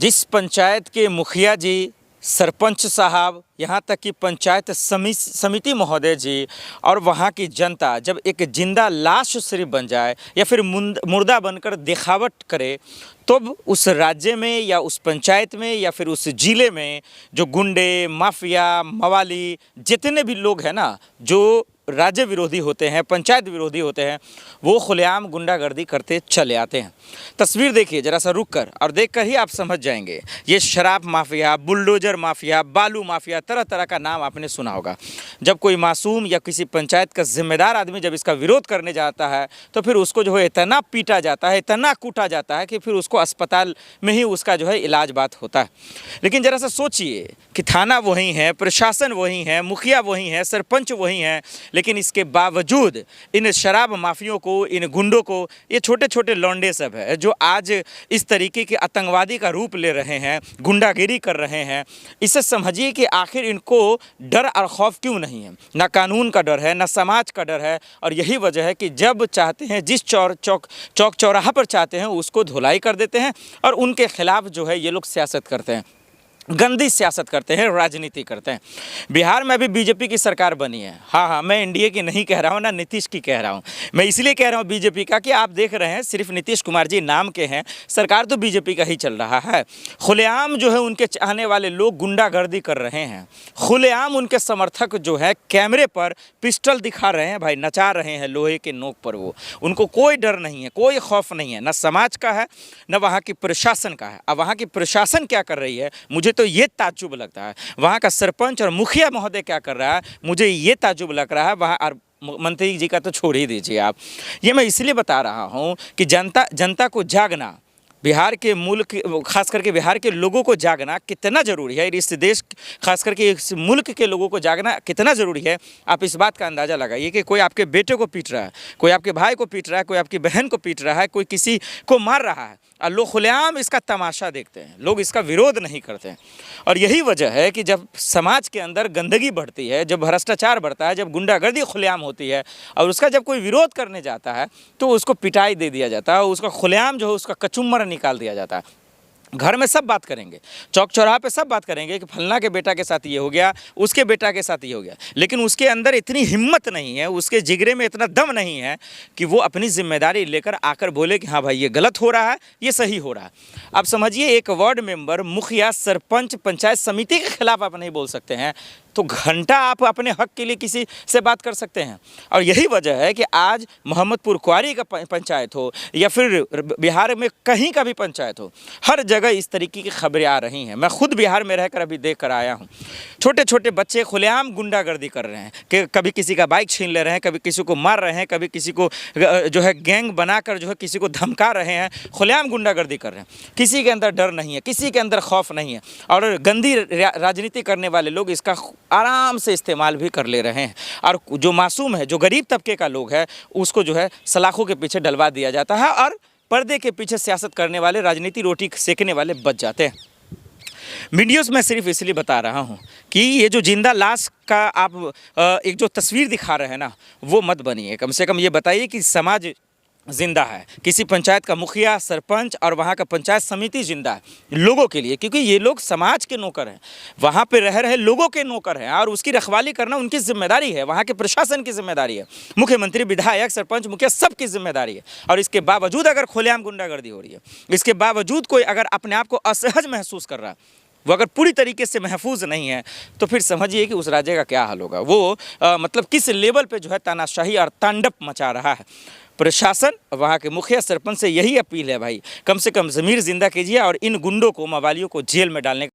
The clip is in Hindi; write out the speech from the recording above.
जिस पंचायत के मुखिया जी, सरपंच साहब, यहाँ तक कि पंचायत समिति महोदय जी और वहाँ की जनता जब एक जिंदा लाश सिर्फ बन जाए या फिर मुर्दा बनकर दिखावट करे, तब उस राज्य में या उस पंचायत में या फिर उस ज़िले में जो गुंडे, माफिया, मवाली जितने भी लोग हैं ना, जो राज्य विरोधी होते हैं, पंचायत विरोधी होते हैं, वो खुलेआम गुंडागर्दी करते चले आते हैं। तस्वीर देखिए ज़रा सा रुक कर, और देख कर ही आप समझ जाएंगे। ये शराब माफिया, बुलडोज़र माफिया, बालू माफिया, तरह तरह का नाम आपने सुना होगा। जब कोई मासूम या किसी पंचायत का जिम्मेदार आदमी जब इसका विरोध करने जाता है तो फिर उसको जो है इतना पीटा जाता है, इतना कूटा जाता है कि फिर उसको अस्पताल में ही उसका जो है इलाज बात होता है। लेकिन ज़रा सा सोचिए कि थाना वही है, प्रशासन वही है, मुखिया वही है, सरपंच वही है, लेकिन इसके बावजूद इन शराब माफियों को, इन गुंडों को, ये छोटे छोटे लौंडे सब है जो आज इस तरीके के आतंकवादी का रूप ले रहे हैं, गुंडागिरी कर रहे हैं। इसे समझिए कि आखिर इनको डर और खौफ क्यों नहीं है। ना कानून का डर है, ना समाज का डर है, और यही वजह है कि जब चाहते हैं, जिस चौक चौराहा पर चाहते हैं उसको धुलाई कर देते हैं और उनके खिलाफ जो है ये लोग सियासत करते हैं, गंदी सियासत करते हैं, राजनीति करते हैं। बिहार में अभी बीजेपी की सरकार बनी है। हाँ, मैं एनडीए की नहीं कह रहा हूँ, ना नीतीश की कह रहा हूँ। मैं इसलिए कह रहा हूँ बीजेपी का कि आप देख रहे हैं सिर्फ नीतीश कुमार जी नाम के हैं, सरकार तो बीजेपी का ही चल रहा है। खुलेआम जो है उनके चाहने वाले लोग गुंडागर्दी कर रहे हैं। खुलेआम उनके समर्थक जो है कैमरे पर पिस्टल दिखा रहे हैं, भाई नचा रहे हैं लोहे के नोक पर। वो उनको कोई डर नहीं है, कोई खौफ नहीं है, ना समाज का है, ना वहाँ की प्रशासन का है। अब वहाँ की प्रशासन क्या कर रही है, मुझे तो ये ताज्जुब लगता है। वहाँ का सरपंच और मुखिया महोदय क्या कर रहा है, मुझे ये ताज्जुब लग रहा है। वहाँ और मंत्री जी का तो छोड़ ही दीजिए आप। ये मैं इसलिए बता रहा हूँ कि जनता को जागना, बिहार के मुल्क, खास करके बिहार के लोगों को जागना कितना ज़रूरी है, इस देश खास करके इस मुल्क के लोगों को जागना कितना ज़रूरी है। आप इस बात का अंदाज़ा लगाइए कि कोई आपके बेटे को पीट रहा है, कोई आपके भाई को पीट रहा है, कोई आपकी बहन को पीट रहा है, कोई किसी को मार रहा है, और लोग खुलेआम इसका तमाशा देखते हैं, लोग इसका विरोध नहीं करते हैं। और यही वजह है कि जब समाज के अंदर गंदगी बढ़ती है, जब भ्रष्टाचार बढ़ता है, जब गुंडागर्दी खुलेआम होती है और उसका जब कोई विरोध करने जाता है तो उसको पिटाई दे दिया जाता है, उसका खुलेआम जो है उसका कचुम्बर निकाल दिया जाता है। घर में सब बात करेंगे, चौक चौराहा पे सब बात करेंगे कि फलना के बेटा के साथ ये हो गया, उसके बेटा के साथ ये हो गया, लेकिन उसके अंदर इतनी हिम्मत नहीं है, उसके जिगरे में इतना दम नहीं है कि वो अपनी जिम्मेदारी लेकर आकर बोले कि हाँ भाई ये गलत हो रहा है, ये सही हो रहा है। आप समझिए, एक वार्ड मेंबर, मुखिया, सरपंच, पंचायत समिति के खिलाफ आप नहीं बोल सकते हैं तो घंटा आप अपने हक के लिए किसी से बात कर सकते हैं। और यही वजह है कि आज मोहम्मदपुर क्वारी का पंचायत हो या फिर बिहार में कहीं का भी पंचायत हो, हर जगह इस तरीके की खबरें आ रही हैं। मैं खुद बिहार में रहकर अभी देख कर आया हूँ। छोटे छोटे बच्चे खुलेआम गुंडागर्दी कर रहे हैं कि कभी किसी का बाइक छीन ले रहे हैं, कभी किसी को मार रहे हैं, कभी किसी को जो है गैंग बनाकर जो है किसी को धमका रहे हैं, खुलेआम गुंडागर्दी कर रहे हैं। किसी के अंदर डर नहीं है, किसी के अंदर खौफ नहीं है, और गंदी राजनीति करने वाले लोग इसका आराम से इस्तेमाल भी कर ले रहे हैं। और जो मासूम है, जो गरीब तबके का लोग है, उसको जो है सलाखों के पीछे डलवा दिया जाता है और पर्दे के पीछे सियासत करने वाले, राजनीति रोटी सेकने वाले बच जाते हैं। वीडियोस में सिर्फ इसलिए बता रहा हूँ कि ये जो जिंदा लाश का आप एक जो तस्वीर दिखा रहे हैं ना, वो मत बनिए। कम से कम ये बताइए कि समाज जिंदा है, किसी पंचायत का मुखिया, सरपंच और वहाँ का पंचायत समिति जिंदा है लोगों के लिए, क्योंकि ये लोग समाज के नौकर हैं, वहाँ पे रह रहे लोगों के नौकर हैं, और उसकी रखवाली करना उनकी जिम्मेदारी है, वहाँ के प्रशासन की जिम्मेदारी है, मुख्यमंत्री, विधायक, सरपंच, मुखिया सबकी जिम्मेदारी है। और इसके बावजूद अगर खुलेआम गुंडागर्दी हो रही है, इसके बावजूद कोई अगर अपने आप को असहज महसूस कर रहा है, वो अगर पूरी तरीके से महफूज नहीं है, तो फिर समझिए कि उस राज्य का क्या हाल होगा। वो मतलब किस लेवल पे जो है तानाशाही और तांडव मचा रहा है। प्रशासन, वहाँ के मुखिया, सरपंच से यही अपील है, भाई कम से कम ज़मीर ज़िंदा कीजिए और इन गुंडों को, मवालियों को जेल में डालने